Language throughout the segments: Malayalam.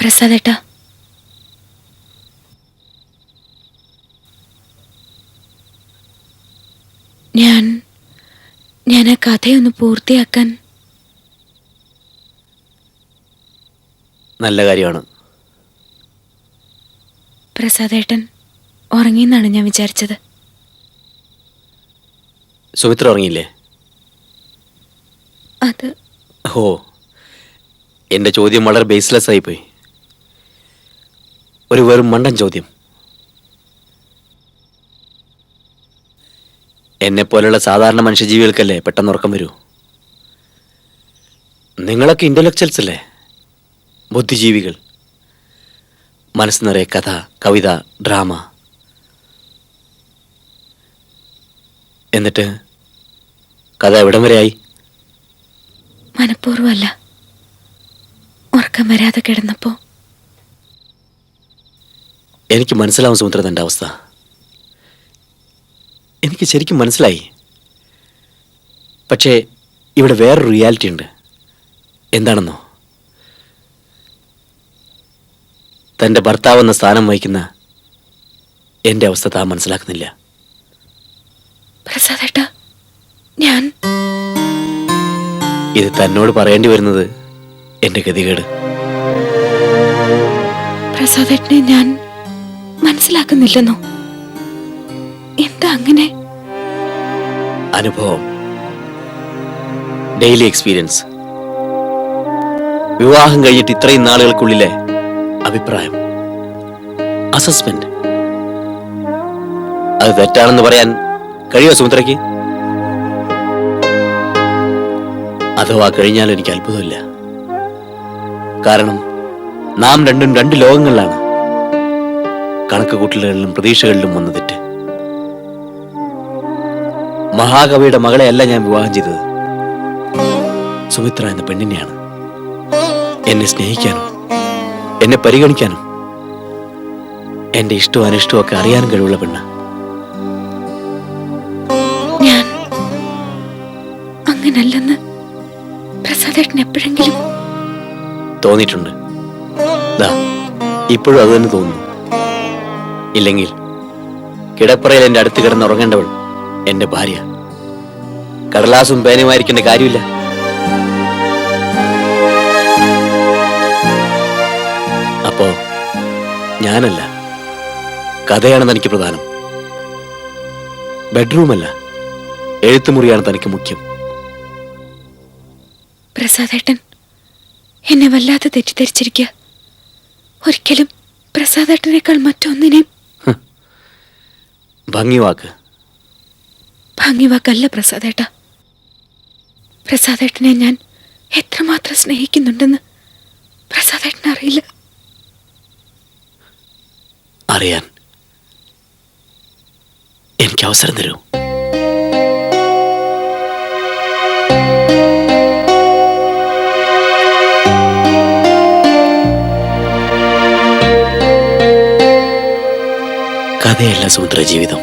പ്രസാദേട്ടാ, ഞാൻ ആ കഥയൊന്ന് പൂർത്തിയാക്കാൻ. നല്ല കാര്യമാണ്. പ്രസാദേട്ടൻ ഉറങ്ങിയെന്നാണ് ഞാൻ വിചാരിച്ചത്. സുമിത്ര ഉറങ്ങിയില്ലേ? അത് ഓ, എൻ്റെ ചോദ്യം വളരെ ബേസ്ലെസ് ആയിപ്പോയി. ഒരു വെറും മണ്ടൻ ചോദ്യം. എന്നെപ്പോലുള്ള സാധാരണ മനുഷ്യജീവികൾക്കല്ലേ പെട്ടെന്ന് ഉറക്കം വരൂ. നിങ്ങളൊക്കെ ഇന്റലക്ച്വൽസ് അല്ലേ, ബുദ്ധിജീവികൾ. മനസ്സ് നിറയെ കഥ, കവിത, ഡ്രാമ. എന്നിട്ട് കഥ എവിടം വരെയായി? മനഃപൂർവ്വമല്ല, ഉറക്കം വരാതെ കിടന്നപ്പോ. എനിക്ക് മനസ്സിലാവും സുമിത്ര തൻ്റെ അവസ്ഥ. എനിക്ക് ശരിക്കും മനസ്സിലായി. പക്ഷേ ഇവിടെ വേറൊരു റിയാലിറ്റി ഉണ്ട്. എന്താണെന്നോ? തൻ്റെ ഭർത്താവെന്ന സ്ഥാനം വഹിക്കുന്ന എൻ്റെ അവസ്ഥ താൻ മനസ്സിലാക്കുന്നില്ല. പ്രസാദേട്ടാ, ഇത് തന്നോട് പറയേണ്ടി വരുന്നത് എൻ്റെ ഗതികേട്. പ്രസാദേട്ടനെ ഞാൻ മനസ്സിലാക്കുന്നില്ലെന്നോ? എന്താ അങ്ങനെ? അനുഭവം, ഡെയിലി എക്സ്പീരിയൻസ്, വിവാഹം കഴിഞ്ഞിട്ട് ഇത്രയും നാളുകൾക്കുള്ളിലെ അഭിപ്രായം, അസസ്മെന്റ്. അത് തെറ്റാണെന്ന് പറയാൻ കഴിയുമോ സുമിത്രയ്ക്ക്? അഥവാ കഴിഞ്ഞാൽ എനിക്ക് അത്ഭുതമില്ല. കാരണം നാം രണ്ടും രണ്ട് ലോകങ്ങളിലാണ്. കണക്ക് കൂട്ടലുകളിലും പ്രതീക്ഷകളിലും വന്ന തെറ്റ്. മഹാകവിയുടെ മകളെയല്ല ഞാൻ വിവാഹം ചെയ്തത്, സുമിത്ര എന്ന പെണ്ണിനെയാണ്. എന്നെ സ്നേഹിക്കാനും എന്നെ പരിഗണിക്കാനും എന്റെ ഇഷ്ടവും അനിഷ്ടവും ഒക്കെ അറിയാനും കഴിവുള്ള പെണ്ണ്. ഞാൻ അങ്ങനല്ലെന്ന് പ്രസാദേട്ടൻ എപ്പോഴെങ്കിലും തോന്നിയിട്ടുണ്ട്? ഇപ്പോഴും അത് തന്നെ തോന്നുന്നു. ഇല്ലെങ്കിൽ കിടപ്പറയിൽ എന്റെ അടുത്ത് കിടന്നുറങ്ങേണ്ടവൾ എന്റെ ഭാര്യ. കടലാസും പേനയുമായിരിക്കേണ്ട കാര്യമില്ല. അപ്പോ ഞാനല്ല, കഥയാണ് തനിക്ക് പ്രധാനം. ബെഡ്റൂമല്ല, എഴുത്തുമുറിയാണ് തനിക്ക് മുഖ്യം. പ്രസാദേട്ടൻ എന്നെ വല്ലാതെ തെറ്റിദ്ധരിച്ചിരിക്കുക. ഒരിക്കലും പ്രസാദേട്ടനേക്കാൾ മറ്റൊന്നിനെയും. ഭംഗിവാക്ക്. ഭംഗിവാക്കല്ല പ്രസാദേട്ട. പ്രസാദേട്ടനെ ഞാൻ എത്രമാത്രം സ്നേഹിക്കുന്നുണ്ടെന്ന് പ്രസാദേട്ടന് അറിയില്ല. അറിയാൻ എനിക്ക് അവസരം തരൂ. കഥയല്ല സുമിത്ര ജീവിതം.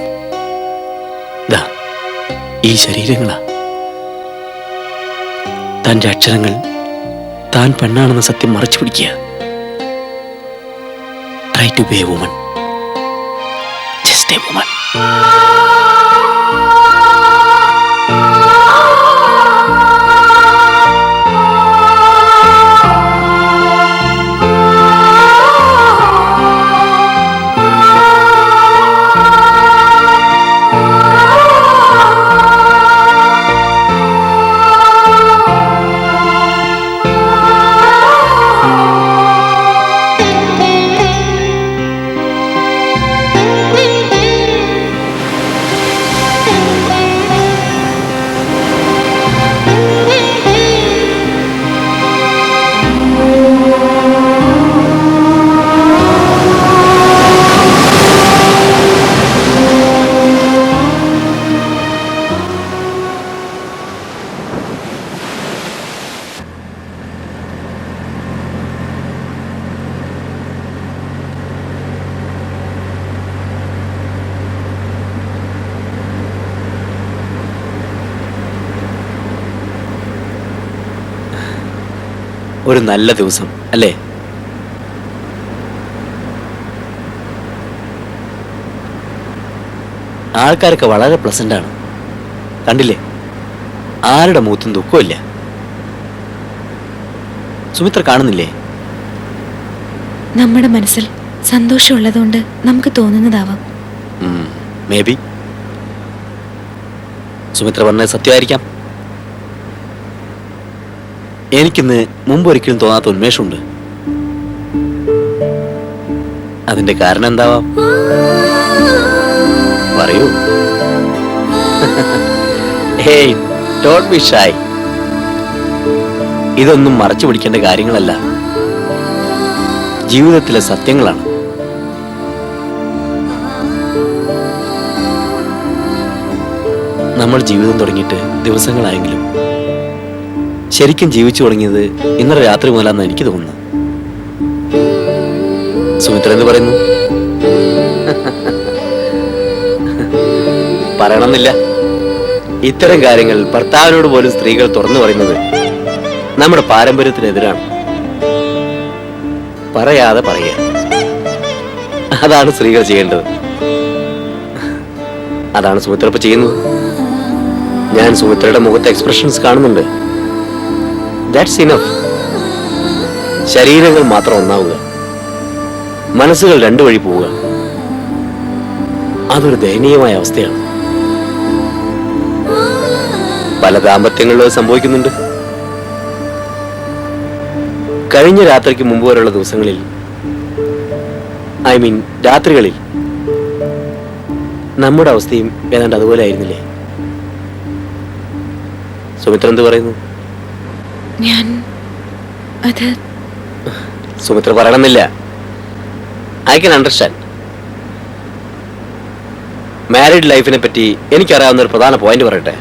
ഈ ശരീരങ്ങളാ. തന്റെ അക്ഷരങ്ങൾ താൻ പെണ്ണാണെന്ന സത്യം മറച്ചു പിടിക്കുക. Try to be a woman, just a woman. ഒരു നല്ല ദിവസം അല്ലേ? ആൾക്കാരൊക്കെ വളരെ പ്ലസന്റ് ആണ്. കണ്ടില്ലേ, ആരുടെ മുഖത്തും ദുഃഖമില്ല. സുമിത്ര കാണുന്നില്ലേ? നമ്മുടെ മനസ്സിൽ സന്തോഷമുള്ളതുകൊണ്ട് നമുക്ക് തോന്നുന്നതാവാം. May be. സുമിത്ര പറഞ്ഞത് സത്യമായിരിക്കാം. എനിക്കിന്ന് മുമ്പ് ഒരിക്കലും തോന്നാത്ത ഉന്മേഷമുണ്ട്. അതിന്റെ കാരണം എന്താവാം? പറയൂ. Hey, don't be shy. ഇതൊന്നും മറച്ചു പിടിക്കേണ്ട കാര്യങ്ങളല്ല, ജീവിതത്തിലെ സത്യങ്ങളാണ്. നമ്മൾ ജീവിതം തുടങ്ങിയിട്ട് ദിവസങ്ങളായെങ്കിലും ശരിക്കും ജീവിച്ചു തുടങ്ങിയത് ഇന്നലെ രാത്രി മുതലാന്ന് എനിക്ക് തോന്നുന്നു. സുമിത്ര എന്ത് പറയുന്നു? പറയണമെന്നില്ല. ഇത്തരം കാര്യങ്ങൾ ഭർത്താവിനോട് പോലും സ്ത്രീകൾ തുറന്നു പറയുന്നത് നമ്മുടെ പാരമ്പര്യത്തിനെതിരാണ്. പറയാതെ പറയുക, അതാണ് സ്ത്രീകൾ ചെയ്യേണ്ടത്. അതാണ് സുമിത്ര ഇപ്പൊ ചെയ്യുന്നത്. ഞാൻ സുമിത്രയുടെ മുഖത്തെ എക്സ്പ്രഷൻസ് കാണുന്നുണ്ട്. That's enough. ശരീരങ്ങൾ മാത്രം ഒന്നാവുക, മനസ്സുകൾ രണ്ടു വഴി പോവുക, അതൊരു ദയനീയമായ അവസ്ഥയാണ്. പല ദാമ്പത്യങ്ങളിലും സംഭവിക്കുന്നുണ്ട്. കഴിഞ്ഞ രാത്രിക്ക് മുമ്പ് വരെയുള്ള ദിവസങ്ങളിൽ, ഐ മീൻ രാത്രികളിൽ, നമ്മുടെ അവസ്ഥയും ഏതാണ്ട് അതുപോലെ ആയിരുന്നില്ലേ? സുമിത്ര എന്ത് പറയുന്നു? ഞാൻ അത് സുമിത്ര പറയണമെന്നില്ല. I can understand. മാരീഡ് ലൈഫിനെ പറ്റി എനിക്കറിയാവുന്ന ഒരു പ്രധാന പോയിന്റ് പറയട്ടെ.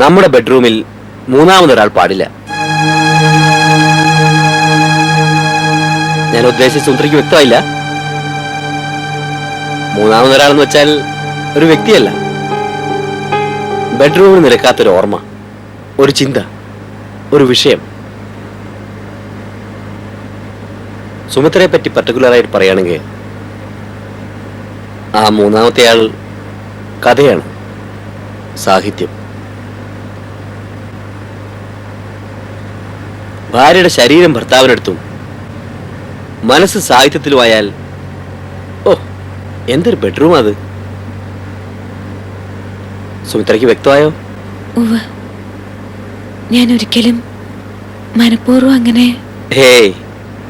നമ്മുടെ ബെഡ്റൂമിൽ മൂന്നാമതൊരാൾ പാടില്ല. ഞാൻ ഉദ്ദേശിച്ച സുമിത്രയ്ക്ക് വ്യക്തമായില്ല. മൂന്നാമതൊരാളെന്ന് വെച്ചാൽ ഒരു വ്യക്തിയല്ല, ബെഡ്റൂമിൽ നിരക്കാത്തൊരു ഓർമ്മ, ഒരു ചിന്ത, ഒരു വിഷയം. സുമിത്രയെ പറ്റി പർട്ടിക്കുലറായിട്ട് പറയുകയാണെങ്കിൽ ആ മൂന്നാമത്തെ ആൾ കഥയാണ്, സാഹിത്യം. ഭാര്യയുടെ ശരീരം ഭർത്താവിനടുത്തും മനസ്സ് സാഹിത്യത്തിലുമായാൽ, ഓ എന്തൊരു ബെഡ്റൂം അത്. സുമിത്രയ്ക്ക് വ്യക്തമായോ? ഉവ്വ്, ഞാൻ ഒരിക്കലും മനഃപൂർവ്വം അങ്ങനെ. ഹേയ്,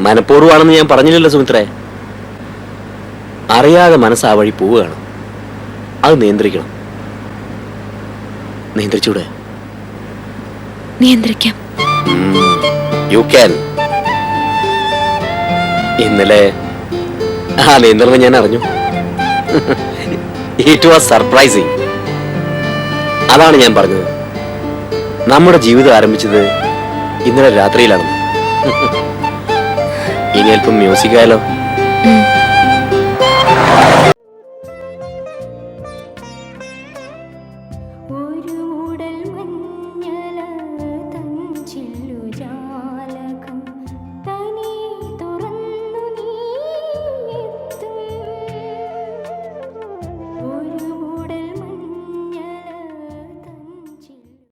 മനഃപൂർവ്വമാണെന്ന് ഞാൻ പറഞ്ഞില്ലല്ലോ സുമിത്രേ. അറിയാതെ മനസ്സ് ആ വഴി പോവുകയാണ്. അത് നിയന്ത്രിക്കണം. നിയന്ത്രിച്ചൂടെ? നിയന്ത്രിക്കാം. You can. ഇന്നലെ ആ നിയന്ത്രണം ഞാൻ അറിഞ്ഞു. It was surprising. അതാണ് ഞാൻ പറഞ്ഞത്, നമ്മുടെ ജീവിതം ആരംഭിച്ചത് ഇന്നലെ രാത്രിയിലാണ്. ഇനി അല്പം മ്യൂസിക് ആയാലോ?